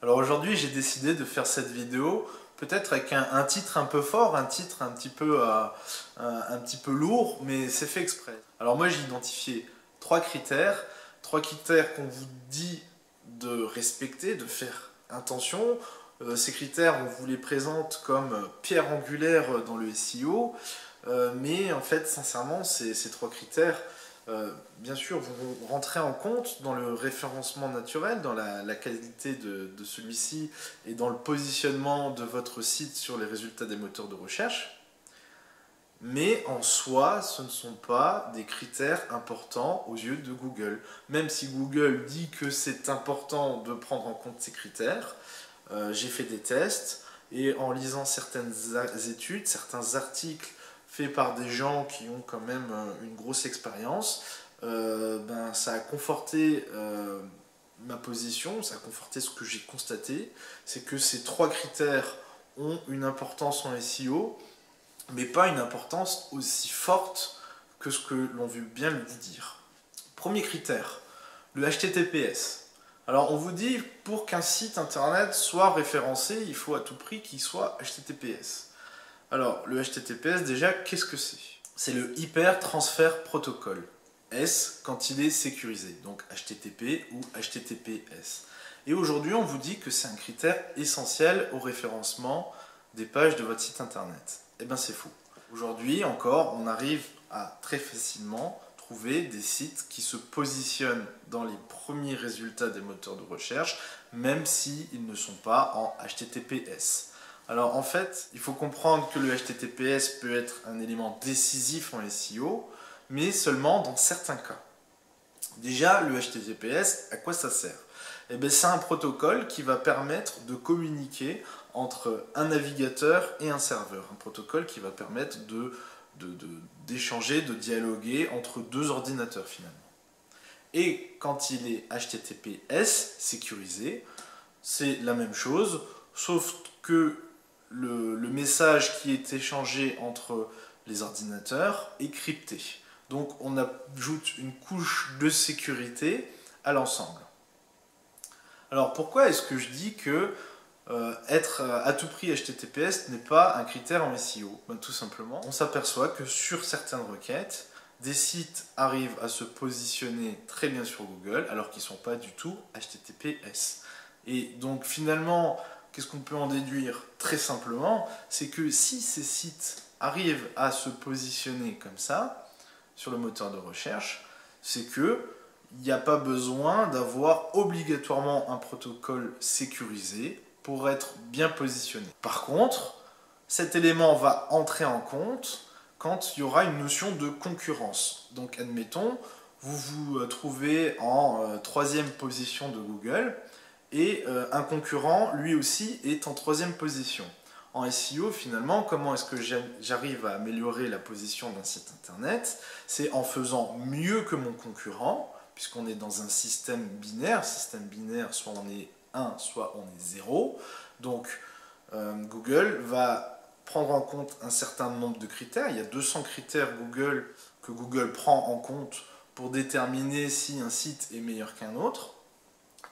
Alors aujourd'hui, j'ai décidé de faire cette vidéo peut-être avec un titre un peu fort, un titre un petit peu lourd, mais c'est fait exprès. Alors moi, j'ai identifié trois critères qu'on vous dit de respecter, de faire attention. Ces critères, on vous les présente comme pierre angulaire dans le SEO, mais en fait, sincèrement, ces trois critères, bien sûr, vont rentrer en compte dans le référencement naturel, dans la qualité de celui-ci et dans le positionnement de votre site sur les résultats des moteurs de recherche. Mais en soi, ce ne sont pas des critères importants aux yeux de Google. Même si Google dit que c'est important de prendre en compte ces critères, j'ai fait des tests et en lisant certaines études, certains articles faits par des gens qui ont quand même une grosse expérience, ça a conforté ma position, ça a conforté ce que j'ai constaté, c'est que ces trois critères ont une importance en SEO, mais pas une importance aussi forte que ce que l'on veut bien lui dire. Premier critère, le HTTPS. Alors on vous dit, pour qu'un site internet soit référencé, il faut à tout prix qu'il soit HTTPS. Alors le HTTPS, déjà, qu'est-ce que c'est? C'est le Hyper Transfer Protocol. S quand il est sécurisé, donc HTTP ou HTTPS. Et aujourd'hui, on vous dit que c'est un critère essentiel au référencement des pages de votre site internet. Eh bien, c'est faux. Aujourd'hui encore, on arrive à très facilement trouver des sites qui se positionnent dans les premiers résultats des moteurs de recherche, même s'ils ne sont pas en HTTPS. Alors en fait, il faut comprendre que le HTTPS peut être un élément décisif en SEO, mais seulement dans certains cas. Déjà, le HTTPS, à quoi ça sert? Eh bien, c'est un protocole qui va permettre de communiquer entre un navigateur et un serveur. Un protocole qui va permettre d'échanger, de dialoguer entre deux ordinateurs finalement. Et quand il est HTTPS sécurisé, c'est la même chose, sauf que le message qui est échangé entre les ordinateurs est crypté. Donc on ajoute une couche de sécurité à l'ensemble. Alors pourquoi est-ce que je dis que être à tout prix HTTPS n'est pas un critère en SEO? Tout simplement, on s'aperçoit que sur certaines requêtes, des sites arrivent à se positionner très bien sur Google alors qu'ils ne sont pas du tout HTTPS. Et donc finalement, qu'est-ce qu'on peut en déduire? Très simplement, c'est que si ces sites arrivent à se positionner comme ça, sur le moteur de recherche, c'est que il n'y a pas besoin d'avoir obligatoirement un protocole sécurisé pour être bien positionné. Par contre, cet élément va entrer en compte quand il y aura une notion de concurrence. Donc admettons, vous vous trouvez en troisième position de Google et un concurrent, lui aussi, est en troisième position. En SEO, finalement, comment est-ce que j'arrive à améliorer la position d'un site internet? C'est en faisant mieux que mon concurrent, puisqu'on est dans un système binaire. Système binaire, soit on est 1, soit on est 0. Donc, Google va prendre en compte un certain nombre de critères. Il y a 200 critères que Google prend en compte pour déterminer si un site est meilleur qu'un autre.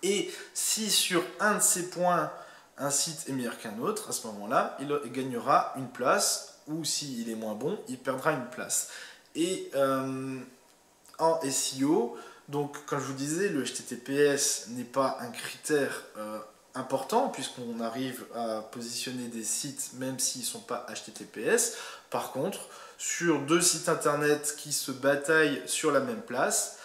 Et si sur un de ces points, un site est meilleur qu'un autre, à ce moment-là, il gagnera une place, ou s'il est moins bon, il perdra une place. Et en SEO, donc comme je vous disais, le HTTPS n'est pas un critère important, puisqu'on arrive à positionner des sites même s'ils ne sont pas HTTPS. Par contre, sur deux sites internet qui se bataillent sur la même place,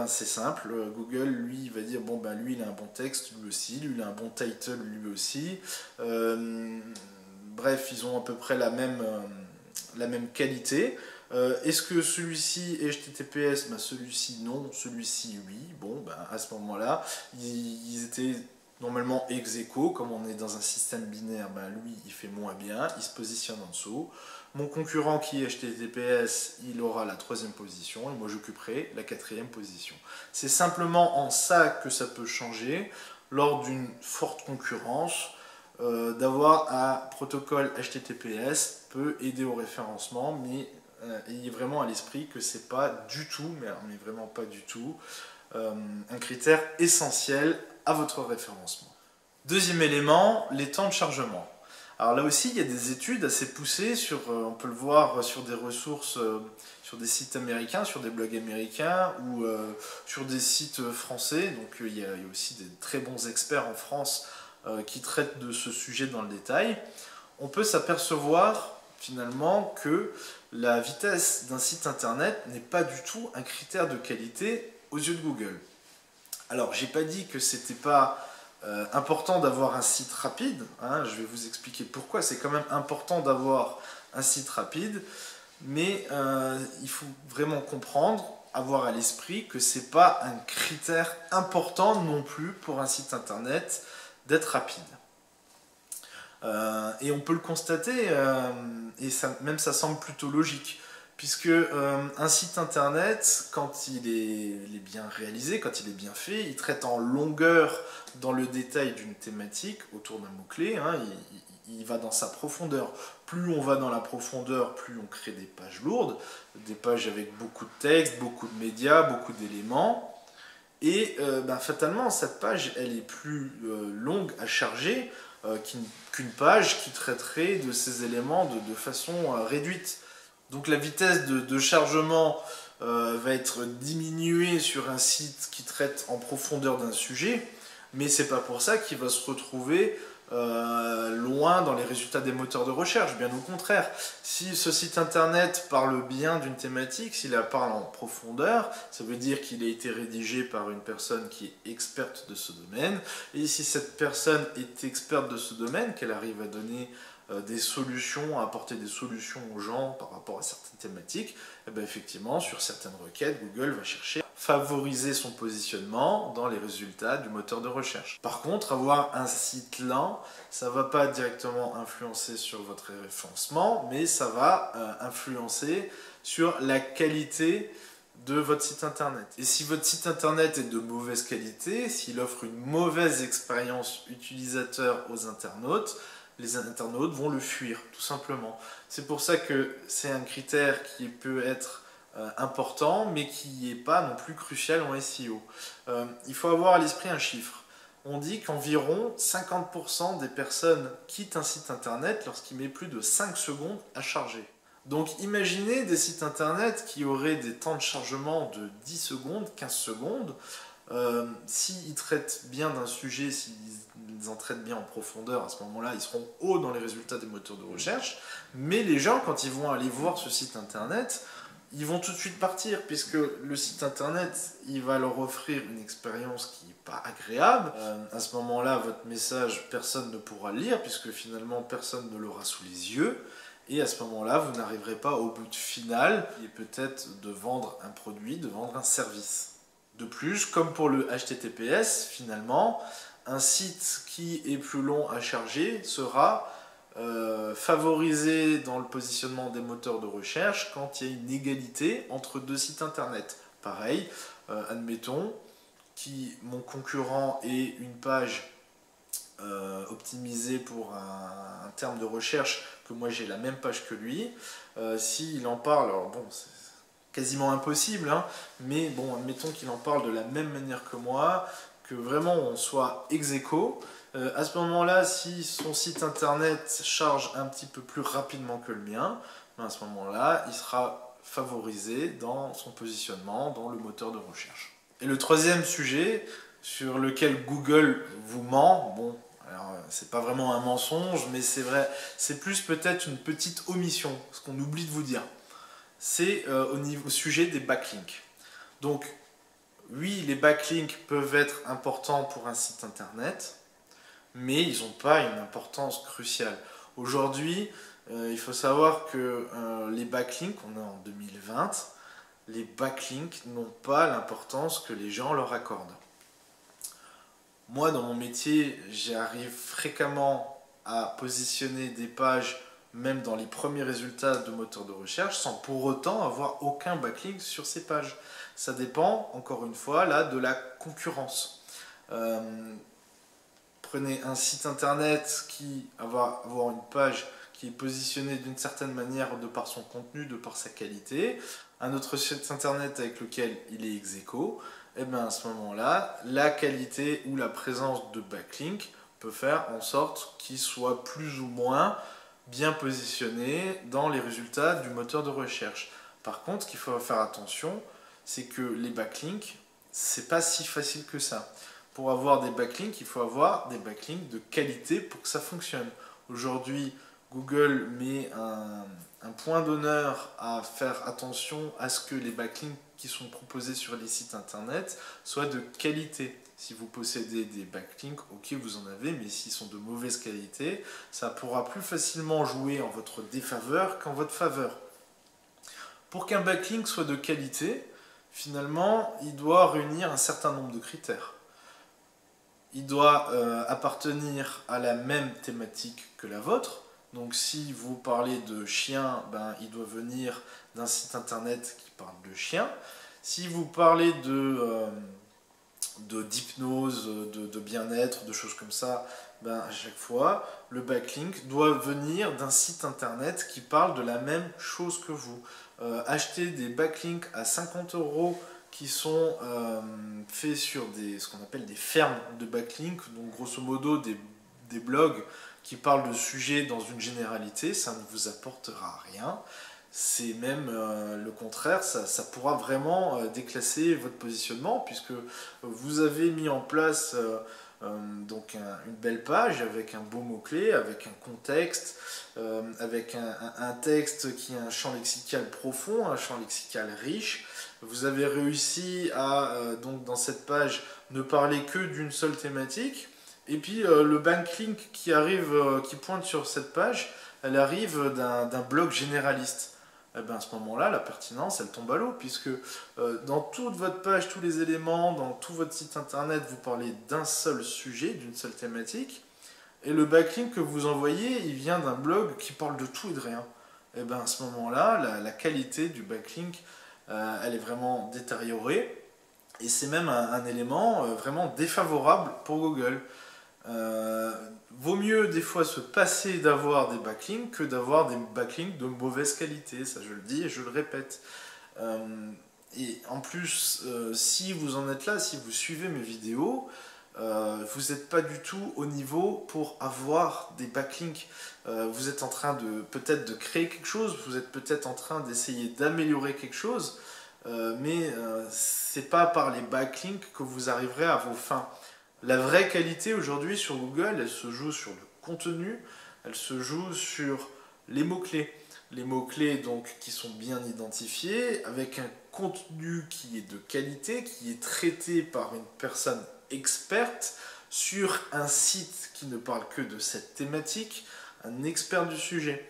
c'est simple, Google lui va dire bon lui il a un bon texte, lui aussi, lui il a un bon title, lui aussi. Bref, ils ont à peu près la même qualité. Est-ce que celui-ci est HTTPS? Celui-ci non, celui-ci oui. Bon, à ce moment-là, ils étaient normalement ex aequo, comme on est dans un système binaire, lui il fait moins bien, il se positionne en dessous. Mon concurrent qui est HTTPS, il aura la troisième position et moi j'occuperai la quatrième position. C'est simplement en ça que ça peut changer lors d'une forte concurrence. D'avoir un protocole HTTPS peut aider au référencement, mais ayez vraiment à l'esprit que c'est pas du tout, mais vraiment pas du tout, un critère essentiel à votre référencement. Deuxième élément, les temps de chargement. Alors là aussi, il y a des études assez poussées, on peut le voir sur des ressources, sur des sites américains, sur des blogs américains ou sur des sites français. Donc il y a aussi des très bons experts en France qui traitent de ce sujet dans le détail. On peut s'apercevoir finalement que la vitesse d'un site internet n'est pas du tout un critère de qualité aux yeux de Google. Alors, j'ai pas dit que c'était pas important d'avoir un site rapide, hein, je vais vous expliquer pourquoi. C'est quand même important d'avoir un site rapide, mais il faut vraiment comprendre, avoir à l'esprit que c'est pas un critère important non plus pour un site internet d'être rapide. Et on peut le constater, et même ça semble plutôt logique, puisque un site internet, quand il est bien réalisé, quand il est bien fait, il traite en longueur dans le détail d'une thématique autour d'un mot-clé, hein, il va dans sa profondeur. Plus on va dans la profondeur, plus on crée des pages lourdes, des pages avec beaucoup de texte, beaucoup de médias, beaucoup d'éléments. Et fatalement, cette page, elle est plus longue à charger qu'une page qui traiterait de ces éléments de façon réduite. Donc la vitesse de chargement va être diminuée sur un site qui traite en profondeur d'un sujet, mais c'est pas pour ça qu'il va se retrouver loin dans les résultats des moteurs de recherche, bien au contraire. Si ce site internet parle bien d'une thématique, s'il la parle en profondeur, ça veut dire qu'il a été rédigé par une personne qui est experte de ce domaine, et si cette personne est experte de ce domaine, qu'elle arrive à donner des solutions, à apporter des solutions aux gens par rapport à certaines thématiques, et bien effectivement, sur certaines requêtes, Google va chercher à favoriser son positionnement dans les résultats du moteur de recherche. Par contre, avoir un site lent, ça ne va pas directement influencer sur votre référencement, mais ça va influencer sur la qualité de votre site internet. Et si votre site internet est de mauvaise qualité, s'il offre une mauvaise expérience utilisateur aux internautes, les internautes vont le fuir, tout simplement. C'est pour ça que c'est un critère qui peut être important, mais qui n'est pas non plus crucial en SEO. Il faut avoir à l'esprit un chiffre. On dit qu'environ 50% des personnes quittent un site internet lorsqu'il met plus de 5 secondes à charger. Donc imaginez des sites internet qui auraient des temps de chargement de 10 secondes, 15 secondes. S'ils traitent bien d'un sujet, s'ils en traitent bien en profondeur, à ce moment-là, ils seront hauts dans les résultats des moteurs de recherche. Mais les gens, quand ils vont aller voir ce site internet, ils vont tout de suite partir, puisque le site internet, il va leur offrir une expérience qui n'est pas agréable. À ce moment-là, votre message, personne ne pourra le lire, puisque finalement, personne ne l'aura sous les yeux. Et à ce moment-là, vous n'arriverez pas au but final, qui est peut-être de vendre un produit, de vendre un service. De plus, comme pour le HTTPS, finalement, un site qui est plus long à charger sera favorisé dans le positionnement des moteurs de recherche quand il y a une égalité entre deux sites internet. Pareil, admettons que mon concurrent ait une page optimisée pour un terme de recherche, que moi j'ai la même page que lui, s'il en parle, alors bon, c'est quasiment impossible, hein, mais bon, admettons qu'il en parle de la même manière que moi, que vraiment on soit ex aequo, à ce moment-là, si son site internet charge un petit peu plus rapidement que le mien, à ce moment-là, il sera favorisé dans son positionnement dans le moteur de recherche. Et le troisième sujet sur lequel Google vous ment, bon, alors c'est pas vraiment un mensonge, mais c'est vrai, c'est plus peut-être une petite omission, ce qu'on oublie de vous dire. C'est au sujet des backlinks. Donc, oui, les backlinks peuvent être importants pour un site internet, mais ils n'ont pas une importance cruciale. Aujourd'hui, il faut savoir que les backlinks, on est en 2020, les backlinks n'ont pas l'importance que les gens leur accordent. Moi, dans mon métier, j'arrive fréquemment à positionner des pages, même dans les premiers résultats de moteurs de recherche, sans pour autant avoir aucun backlink sur ces pages. Ça dépend, encore une fois, là, de la concurrence. Prenez un site internet qui va avoir une page qui est positionnée d'une certaine manière de par son contenu, de par sa qualité, un autre site internet avec lequel il est ex aequo, et bien à ce moment-là, la qualité ou la présence de backlink peut faire en sorte qu'il soit plus ou moins bien positionné dans les résultats du moteur de recherche. Par contre, ce qu'il faut faire attention, c'est que les backlinks, c'est pas si facile que ça. Pour avoir des backlinks, il faut avoir des backlinks de qualité pour que ça fonctionne. Aujourd'hui, Google met un point d'honneur à faire attention à ce que les backlinks qui sont proposés sur les sites internet soient de qualité. Si vous possédez des backlinks, ok, vous en avez, mais s'ils sont de mauvaise qualité, ça pourra plus facilement jouer en votre défaveur qu'en votre faveur. Pour qu'un backlink soit de qualité, finalement, il doit réunir un certain nombre de critères. Il doit appartenir à la même thématique que la vôtre. Donc si vous parlez de chien, ben, il doit venir d'un site internet qui parle de chien. Si vous parlez d'hypnose, de bien-être, de choses comme ça, ben, à chaque fois, le backlink doit venir d'un site internet qui parle de la même chose que vous. Acheter des backlinks à 50 € qui sont faits sur ce qu'on appelle des fermes de backlinks, donc grosso modo des blogs qui parlent de sujets dans une généralité, ça ne vous apportera rien. C'est même le contraire, ça pourra vraiment déclasser votre positionnement, puisque vous avez mis en place donc une belle page avec un beau mot-clé, avec un contexte, avec un texte qui a un champ lexical profond, un champ lexical riche. Vous avez réussi à, donc dans cette page, ne parler que d'une seule thématique. Et puis le backlink qui arrive, qui pointe sur cette page, elle arrive d'un blog généraliste. Et bien à ce moment-là, la pertinence, elle tombe à l'eau, puisque dans toute votre page, tous les éléments, dans tout votre site internet, vous parlez d'un seul sujet, d'une seule thématique. Et le backlink que vous envoyez, il vient d'un blog qui parle de tout et de rien. Et bien à ce moment-là, la qualité du backlink, elle est vraiment détériorée. Et c'est même un élément vraiment défavorable pour Google. Vaut mieux des fois se passer d'avoir des backlinks que d'avoir des backlinks de mauvaise qualité, ça je le dis et je le répète. Et en plus, si vous en êtes là, si vous suivez mes vidéos, vous n'êtes pas du tout au niveau pour avoir des backlinks. Vous êtes en train de peut-être de créer quelque chose, vous êtes peut-être en train d'essayer d'améliorer quelque chose, mais c'est pas par les backlinks que vous arriverez à vos fins. La vraie qualité aujourd'hui sur Google, elle se joue sur le contenu, elle se joue sur les mots-clés. Les mots-clés donc qui sont bien identifiés, avec un contenu qui est de qualité, qui est traité par une personne experte sur un site qui ne parle que de cette thématique, un expert du sujet.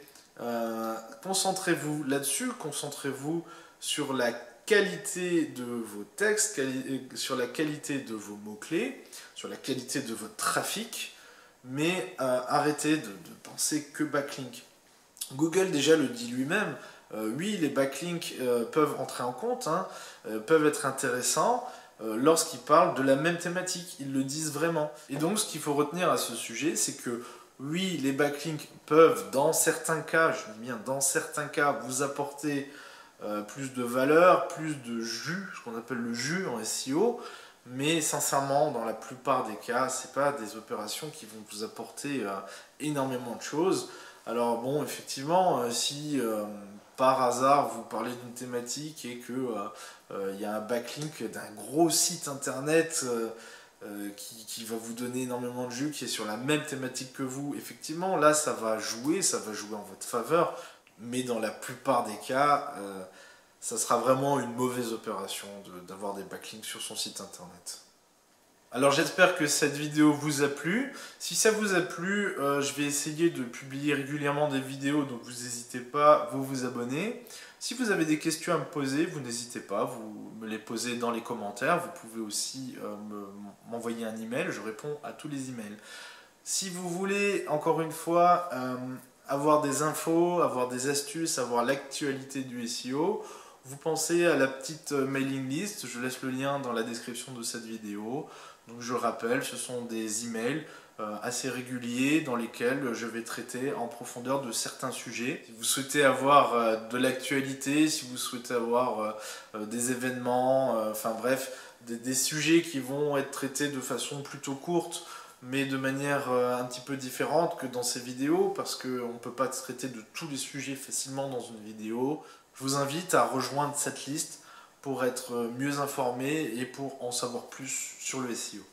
Concentrez-vous là-dessus, concentrez-vous sur la qualité de vos textes, sur la qualité de vos mots-clés, sur la qualité de votre trafic, mais arrêtez de penser que backlink. Google déjà le dit lui-même, oui, les backlinks peuvent entrer en compte, hein, peuvent être intéressants lorsqu'ils parlent de la même thématique, ils le disent vraiment. Et donc ce qu'il faut retenir à ce sujet, c'est que oui, les backlinks peuvent, dans certains cas, je dis bien dans certains cas, vous apporter plus de valeur, plus de jus, ce qu'on appelle le jus en SEO, mais sincèrement, dans la plupart des cas, ce n'est pas des opérations qui vont vous apporter énormément de choses. Alors bon, effectivement, si par hasard vous parlez d'une thématique et que y a un backlink d'un gros site internet qui va vous donner énormément de jus, qui est sur la même thématique que vous, effectivement, là ça va jouer en votre faveur. Mais dans la plupart des cas, ça sera vraiment une mauvaise opération d'avoir des backlinks sur son site internet. Alors j'espère que cette vidéo vous a plu. Si ça vous a plu, je vais essayer de publier régulièrement des vidéos, donc vous n'hésitez pas, vous abonner. Si vous avez des questions à me poser, vous n'hésitez pas, vous me les posez dans les commentaires. Vous pouvez aussi m'envoyer un email, je réponds à tous les emails. Si vous voulez, encore une fois, avoir des infos, avoir des astuces, avoir l'actualité du SEO, vous pensez à la petite mailing list, je laisse le lien dans la description de cette vidéo. Donc je rappelle, ce sont des emails assez réguliers dans lesquels je vais traiter en profondeur de certains sujets. Si vous souhaitez avoir de l'actualité, si vous souhaitez avoir des événements, enfin bref, des sujets qui vont être traités de façon plutôt courte, mais de manière un petit peu différente que dans ces vidéos, parce qu'on ne peut pas traiter de tous les sujets facilement dans une vidéo. Je vous invite à rejoindre cette liste pour être mieux informé et pour en savoir plus sur le SEO.